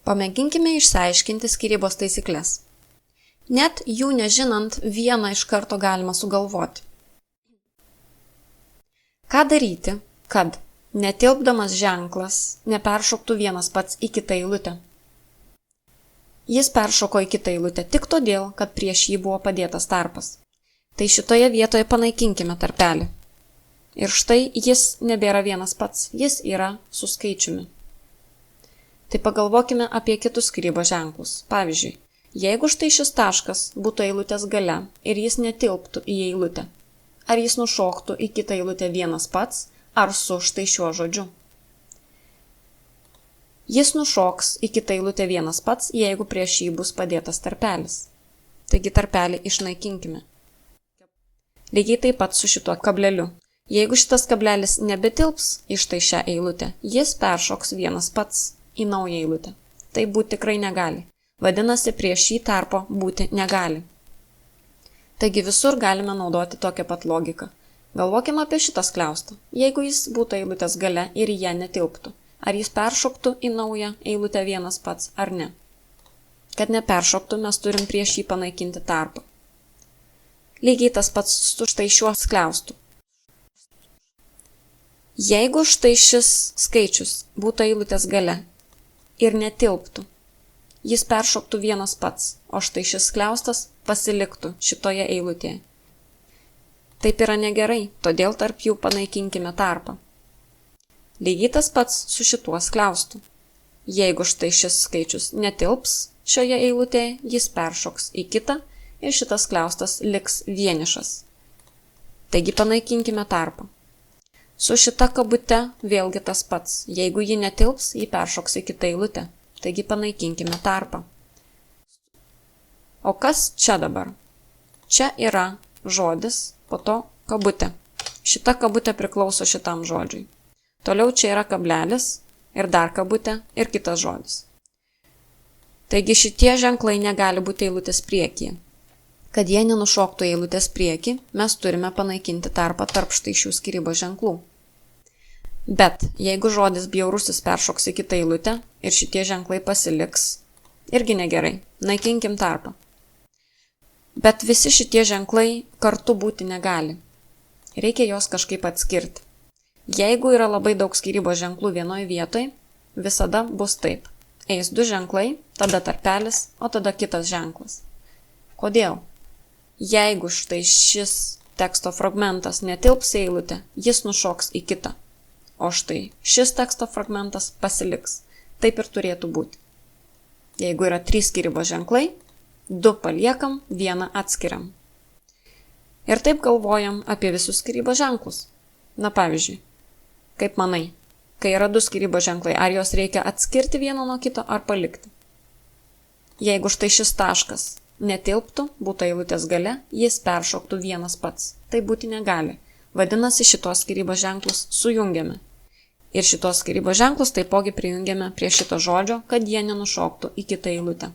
Pamėginkime išsiaiškinti skyrybos taisyklės. Net jų nežinant, vieną iš karto galima sugalvoti. Ką daryti, kad netilpdamas ženklas neperšoktų vienas pats į kitą eilutę? Jis peršoko į kitą eilutę tik todėl, kad prieš jį buvo padėtas tarpas. Tai šitoje vietoje panaikinkime tarpelį. Ir štai jis nebėra vienas pats, jis yra su skaičiumi. Tai pagalvokime apie kitus skyrybos ženklus. Pavyzdžiui, jeigu štai šis taškas būtų eilutės gale ir jis netilptų į eilutę, ar jis nušoktų į kitą eilutę vienas pats, ar su štai šiuo žodžiu? Jis nušoks į kitą eilutę vienas pats, jeigu prieš jį bus padėtas tarpelis. Taigi tarpelį išnaikinkime. Lygiai taip pat su šituo kableliu. Jeigu šitas kablelis nebetilps į štai šią eilutę, jis peršoks vienas pats į naują eilutę. Tai būti tikrai negali. Vadinasi, prieš šį tarpo būti negali. Taigi visur galime naudoti tokią pat logiką. Galvokime apie šitą skliaustą. Jeigu jis būtų eilutės gale ir į ją netilptų, ar jis peršoktų į naują eilutę vienas pats ar ne? Kad neperšoktų, mes turim prieš jį panaikinti tarpą. Lygiai tas pats su štai šiuo skliaustu. Jeigu štai šis skaičius būtų eilutės gale ir netilptų, jis peršoktų vienas pats, o štai šis skliaustas pasiliktų šitoje eilutėje. Taip yra negerai, todėl tarp jų panaikinkime tarpą. Lygiai tas pats su šituo skliaustu. Jeigu štai šis skaičius netilps šioje eilutėje, jis peršoks į kitą ir šitas skliaustas liks vienišas. Taigi panaikinkime tarpą. Su šita kabute vėlgi tas pats. Jeigu ji netilps, ji peršoks į kitą eilutę. Taigi panaikinkime tarpą. O kas čia dabar? Čia yra žodis, po to kabutė. Šita kabutė priklauso šitam žodžiui. Toliau čia yra kablelis ir dar kabutė ir kitas žodis. Taigi šitie ženklai negali būti eilutės priekyje. Kad jie nenušoktų eilutės priekį, mes turime panaikinti tarpą tarp štai šių skyrybos ženklų. Bet jeigu žodis bjaurusis peršoks į kitą eilutę ir šitie ženklai pasiliks, irgi negerai, naikinkim tarpą. Bet visi šitie ženklai kartu būti negali. Reikia juos kažkaip atskirti. Jeigu yra labai daug skyrybos ženklų vienoje vietoje, visada bus taip. Eis du ženklai, tada tarpelis, o tada kitas ženklas. Kodėl? Jeigu štai šis teksto fragmentas netilps į eilutę, jis nušoks į kitą. O štai šis teksto fragmentas pasiliks. Taip ir turėtų būti. Jeigu yra 3 skyrybos ženklai, 2 paliekam, 1 atskiriam. Ir taip galvojam apie visus skyrybos ženklus. Na pavyzdžiui, kaip manai, kai yra 2 skyrybos ženklai, ar jos reikia atskirti vieną nuo kito ar palikti? Jeigu štai šis taškas netilptų, būtų eilutės gale, jis peršoktų vienas pats. Tai būti negali. Vadinasi, šitos skyrybos ženklus sujungiame. Ir šitos skyrybos ženklus taipogi prijungiame prie šito žodžio, kad jie nenušoktų į kitą eilutę.